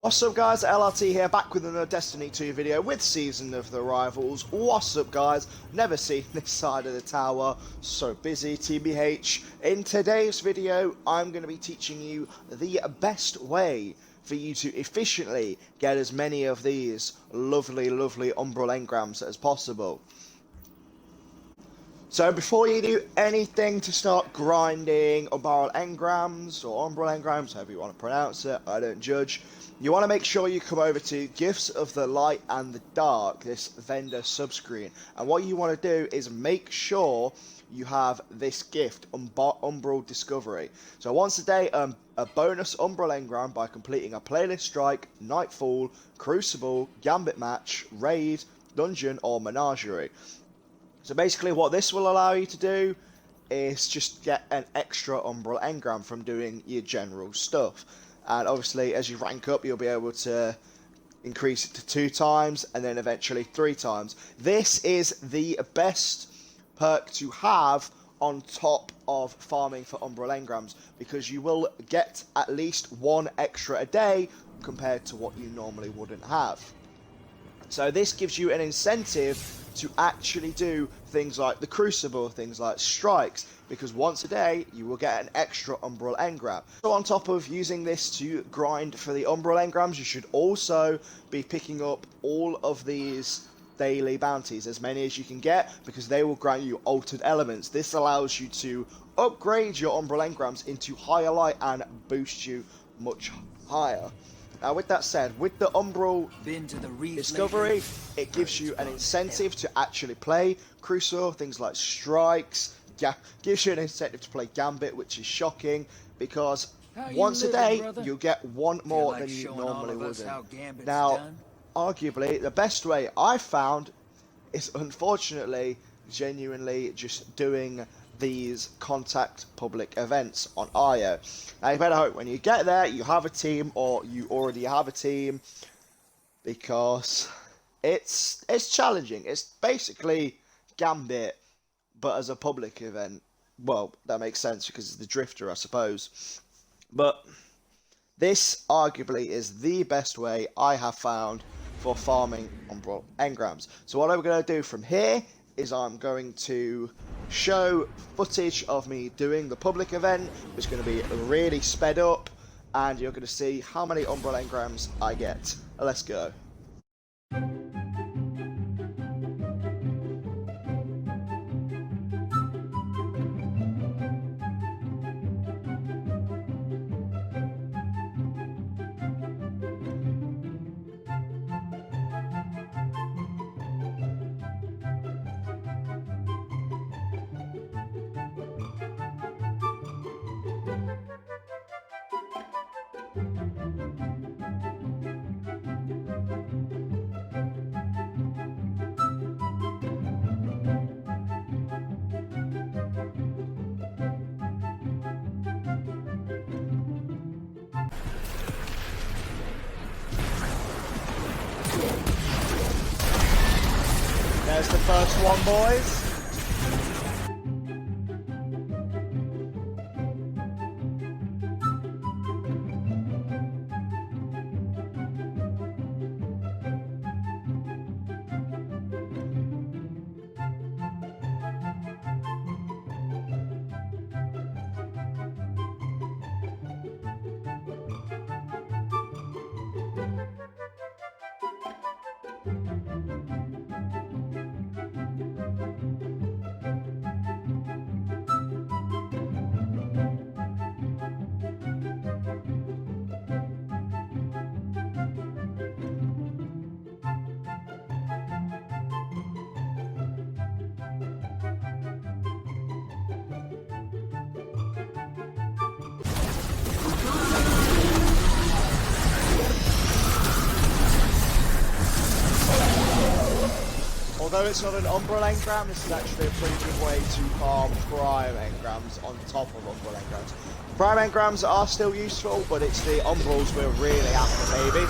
What's up guys, LRT here, back with another Destiny 2 video with Season of the Rivals. What's up guys, never seen this side of the tower, so busy TBH. In today's video, I'm going to be teaching you the best way for you to efficiently get as many of these lovely Umbral Engrams as possible. So before you do anything to start grinding Umbral Engrams or Umbral Engrams, however you want to pronounce it, I don't judge, you want to make sure you come over to Gifts of the Light and the Dark, this vendor subscreen. And what you want to do is make sure you have this gift, Umbral Discovery. So once a day, a bonus Umbral Engram by completing a playlist strike, Nightfall, Crucible, Gambit match, raid, dungeon or menagerie. So basically what this will allow you to do is just get an extra Umbral Engram from doing your general stuff. And obviously as you rank up you'll be able to increase it to 2 times and then eventually 3 times. This is the best perk to have on top of farming for Umbral Engrams, because you will get at least 1 extra a day compared to what you normally wouldn't have. So this gives you an incentive to actually do things like the Crucible, things like strikes, because once a day you will get an extra Umbral Engram. So on top of using this to grind for the Umbral Engrams, you should also be picking up all of these daily bounties, as many as you can get, because they will grant you altered elements. This allows you to upgrade your Umbral Engrams into higher light and boost you much higher. Now with that said, with the Umbral Discovery, it gives you an incentive to actually play Crucible, things like strikes, gives you an incentive to play Gambit, which is shocking, because once a day, you'll get 1 more than you normally would. Now, arguably, the best way I've found is, unfortunately, genuinely just doing these contact public events on IO. Now you better hope when you get there you have a team, or you already have a team, because it's challenging. It's basically Gambit but as a public event. Well, that makes sense because it's the Drifter, I suppose. But this arguably is the best way I have found for farming Umbral Engrams. So what I'm going to do from here is I'm going to show footage of me doing the public event, which is going to be really sped up, and you're going to see how many Umbral Engrams I get. Let's go. There's the first one, boys. Although it's not an Umbral Engram, this is actually a pretty good way to farm Prime Engrams on top of Umbral Engrams. Prime Engrams are still useful, but it's the Umbrals we're really after, baby.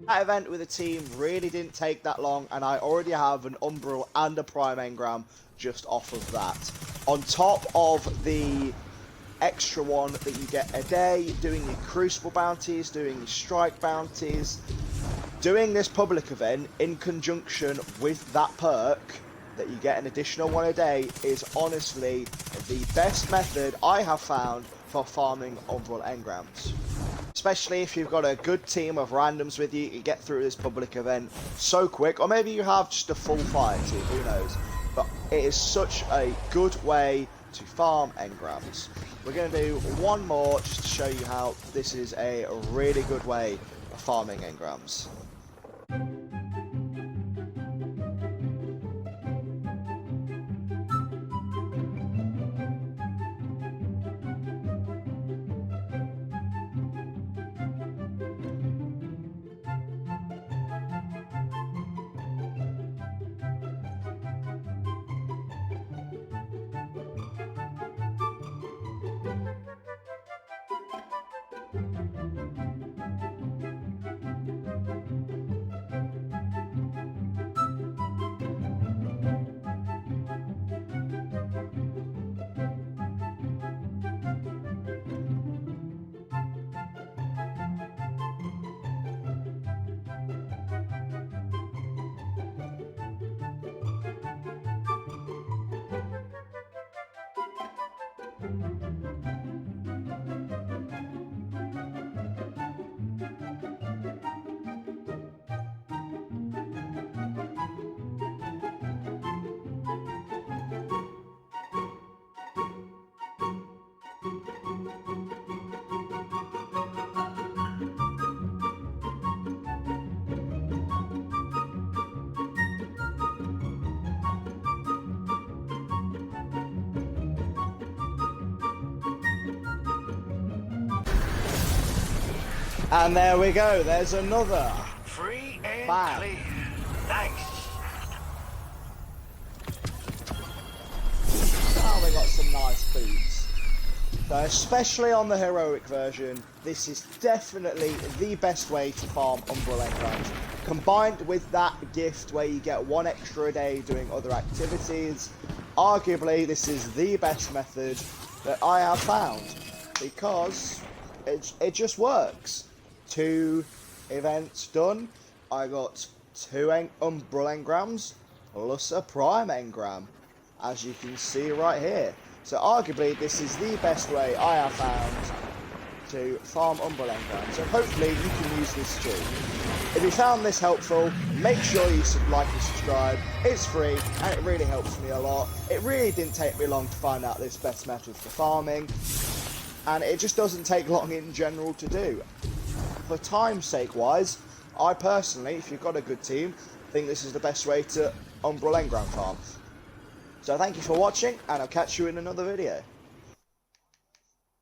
That event with a team really didn't take that long, and I already have an Umbral and a Prime Engram just off of that. On top of the extra one that you get a day, doing your Crucible bounties, doing your Strike bounties, doing this public event in conjunction with that perk that you get an additional one a day is honestly the best method I have found for farming Umbral Engrams. Especially if you've got a good team of randoms with you, you get through this public event so quick, or maybe you have just a full fire team, who knows. But it is such a good way to farm engrams. We're going to do one more just to show you how this is a really good way of farming engrams. And there we go, there's another. Free and Bam. clear. Nice. Oh, we got some nice boots. So especially on the heroic version, this is definitely the best way to farm Umbral Engrams. Combined with that gift where you get one extra a day doing other activities, arguably this is the best method that I have found, because it just works. 2 events done. I got 2 Umbral Engrams plus a Prime Engram, as you can see right here. So arguably this is the best way I have found to farm Umbral Engrams, and hopefully you can use this too. If you found this helpful, make sure you like and subscribe. It's free and it really helps me a lot. It really didn't take me long to find out this best method for farming, and it just doesn't take long in general to do. For time's sake wise, I personally, if you've got a good team, think this is the best way to Umbral Engram farm. So thank you for watching, and I'll catch you in another video.